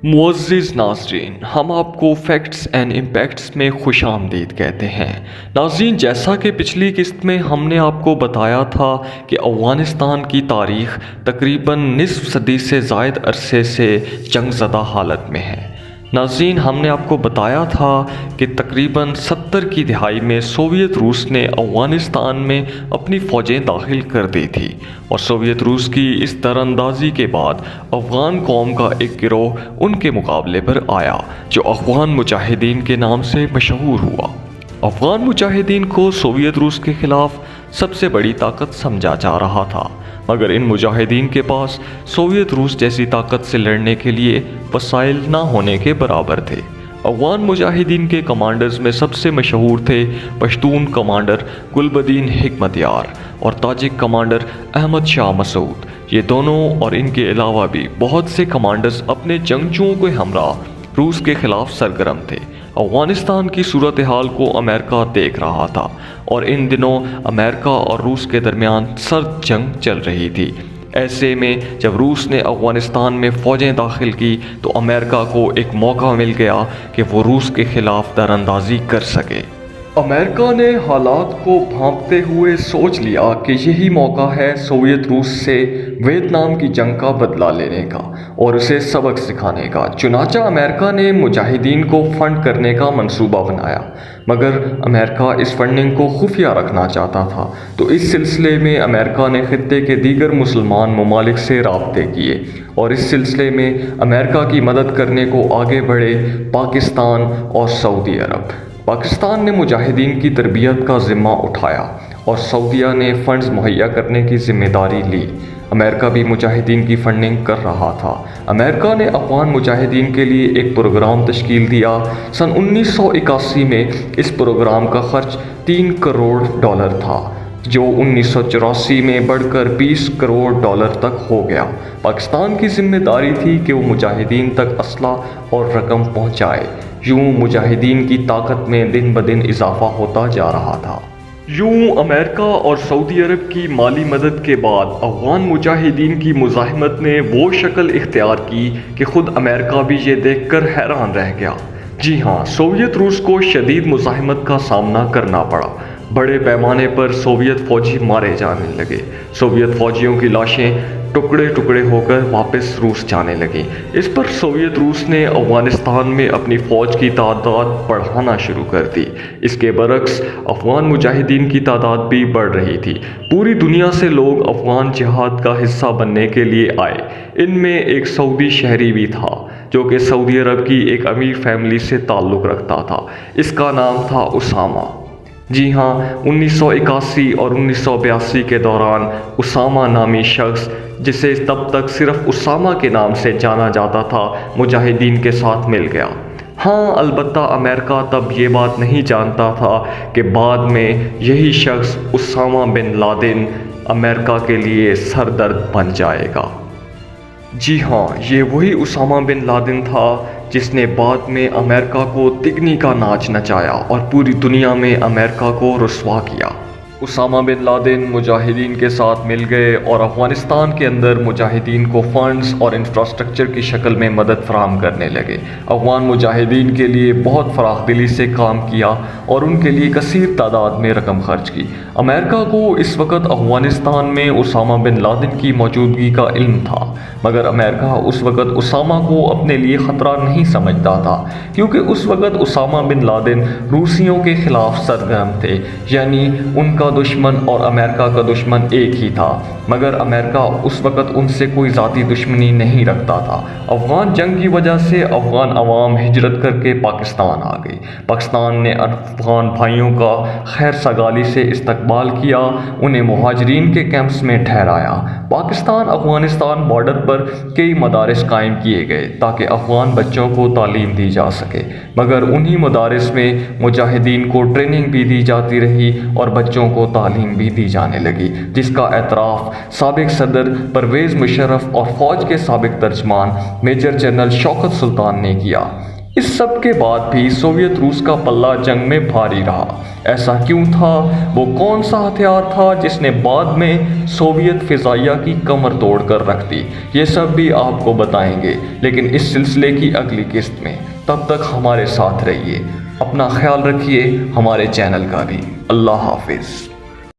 मुअज़्ज़िज़ नाज़रीन, हम आपको फैक्ट्स एंड इम्पैक्ट्स में खुश आमदीद कहते हैं। नाज़रीन, जैसा कि पिछली किस्त में हमने आपको बताया था कि अफ़गानिस्तान की तारीख़ तकरीबन निस्फ़ सदी से ज़ायद अरसे से जंगज़दा हालत में है। नाज़रीन, हमने आपको बताया था कि तकरीबन 70 की दिहाई में सोवियत रूस ने अफ़गानिस्तान में अपनी फ़ौजें दाखिल कर दी थी और सोवियत रूस की इस दरअंदाज़ी के बाद अफ़गान कौम का एक गिरोह उनके मुकाबले पर आया जो अफ़गान मुजाहिदीन के नाम से मशहूर हुआ। अफ़गान मुजाहिदीन को सोवियत रूस के ख़िलाफ़ सबसे बड़ी ताकत समझा जा रहा था, मगर इन मुजाहिदीन के पास सोवियत रूस जैसी ताकत से लड़ने के लिए वसाइल ना होने के बराबर थे। अफ़गान मुजाहिदीन के कमांडर्स में सबसे मशहूर थे पश्तून कमांडर गुलबदीन हिकमतयार और ताजिक कमांडर अहमद शाह मसूद। ये दोनों और इनके अलावा भी बहुत से कमांडर्स अपने जंगजुओं के हमरा रूस के ख़िलाफ़ सरगर्म थे। अफ़गानिस्तान की सूरत हाल को अमेरिका देख रहा था और इन दिनों अमेरिका और रूस के दरमियान सर्द जंग चल रही थी। ऐसे में जब रूस ने अफ़गानिस्तान में फ़ौजें दाखिल की तो अमेरिका को एक मौका मिल गया कि वो रूस के ख़िलाफ़ दरअंदाज़ी कर सके। अमेरिका ने हालात को भांपते हुए सोच लिया कि यही मौका है सोवियत रूस से वियतनाम की जंग का बदला लेने का और उसे सबक सिखाने का। चुनांचे अमेरिका ने मुजाहिदीन को फंड करने का मंसूबा बनाया, मगर अमेरिका इस फंडिंग को खुफिया रखना चाहता था। तो इस सिलसिले में अमेरिका ने खित्ते के दीगर मुसलमान ममालिक से राब्ते किए और इस सिलसिले में अमेरिका की मदद करने को आगे बढ़े पाकिस्तान और सऊदी अरब। पाकिस्तान ने मुजाहिदीन की तरबियत का ज़िम्मा उठाया और सऊदीया ने फ़ंड्स मुहैया करने की ज़िम्मेदारी ली। अमेरिका भी मुजाहिदीन की फंडिंग कर रहा था। अमेरिका ने अफ़गान मुजाहिदीन के लिए एक प्रोग्राम तश्कील दिया। सन 1981 में इस प्रोग्राम का खर्च $3 करोड़ था, जो 1984 में बढ़कर $20 करोड़ तक हो गया। पाकिस्तान की जिम्मेदारी थी कि वो मुजाहिदीन तक असला और रकम पहुँचाए। यूं मुजाहिदीन की ताकत में दिन ब दिन इजाफा होता जा रहा था। यूं अमेरिका और सऊदी अरब की माली मदद के बाद अफ़गान मुजाहिदीन की मुज़ाहिमत ने वो शक्ल इख्तियार की कि ख़ुद अमेरिका भी ये देखकर हैरान रह गया। जी हाँ, सोवियत रूस को शदीद मुज़ाहिमत का सामना करना पड़ा। बड़े पैमाने पर सोवियत फ़ौजी मारे जाने लगे। सोवियत फ़ौजियों की लाशें टुकड़े टुकड़े होकर वापस रूस जाने लगी। इस पर सोवियत रूस ने अफ़गानिस्तान में अपनी फ़ौज की तादाद बढ़ाना शुरू कर दी। इसके बरक्स अफ़गान मुजाहिदीन की तादाद भी बढ़ रही थी। पूरी दुनिया से लोग अफ़गान जिहाद का हिस्सा बनने के लिए आए। इनमें एक सऊदी शहरी भी था जो कि सऊदी अरब की एक अमीर फैमिली से ताल्लुक़ रखता था। इसका नाम था उसामा। जी हाँ, 1981 और 1982 के दौरान उसामा नामी शख्स, जिसे तब तक सिर्फ उसामा के नाम से जाना जाता था, मुजाहिदीन के साथ मिल गया। हाँ, अलबत्ता अमेरिका तब ये बात नहीं जानता था कि बाद में यही शख्स उसामा बिन लादेन अमेरिका के लिए सरदर्द बन जाएगा। जी हाँ, ये वही उसामा बिन लादेन था जिसने बाद में अमेरिका को तिगनी का नाच नचाया और पूरी दुनिया में अमेरिका को रुस्वा किया। उसामा बिन लादेन मुजाहिदीन के साथ मिल गए और अफ़गानिस्तान के अंदर मुजाहिदीन को फ़ंड्स और इंफ्रास्ट्रक्चर की शक्ल में मदद फराहम करने लगे। अफ़गान मुजाहिदीन के लिए बहुत फराख दिली से काम किया और उनके लिए कसीर तादाद में रकम खर्च की। अमेरिका को इस वक्त अफ़गानिस्तान में उसामा बिन लादेन की मौजूदगी का इल्म था, मगर अमेरिका उस वक्त उसामा को अपने लिए ख़तरा नहीं समझता था, क्योंकि उस वक्त उसामा बिन लादेन रूसियों के ख़िलाफ़ सरगर्म थे। यानी उनका दुश्मन और अमेरिका का दुश्मन एक ही था, मगर अमेरिका उस वक्त उनसे कोई ज़ाती दुश्मनी नहीं रखता था। अफ़गान जंग की वजह से अफ़गान अवाम हिजरत करके पाकिस्तान आ गई। पाकिस्तान ने अफ़गान भाइयों का खैर सगाली से इस्तकबाल किया, उन्हें मुहाजिरीन के कैंप्स में ठहराया। पाकिस्तान अफ़गानिस्तान बॉर्डर पर कई मदारिस कायम किए गए ताकि अफ़गान बच्चों को तालीम दी जा सके, मगर उन्हीं मदारिस में मुजाहिदीन को ट्रेनिंग भी दी जाती रही और बच्चों को तालीम भी दी जाने लगी, जिसका एतराफ़ साबिक़ सदर परवेज़ मुशर्रफ और फ़ौज के साबिक़ तर्जमान मेजर जनरल शौकत सुल्तान ने किया। इस सब के बाद भी सोवियत रूस का पल्ला जंग में भारी रहा। ऐसा क्यों था? वो कौन सा हथियार था जिसने बाद में सोवियत फिजाइया की कमर तोड़ कर रख दी? ये सब भी आपको बताएंगे, लेकिन इस सिलसिले की अगली किस्त में। तब तक हमारे साथ रहिए, अपना ख्याल रखिए, हमारे चैनल का भी। अल्लाह हाफिज़।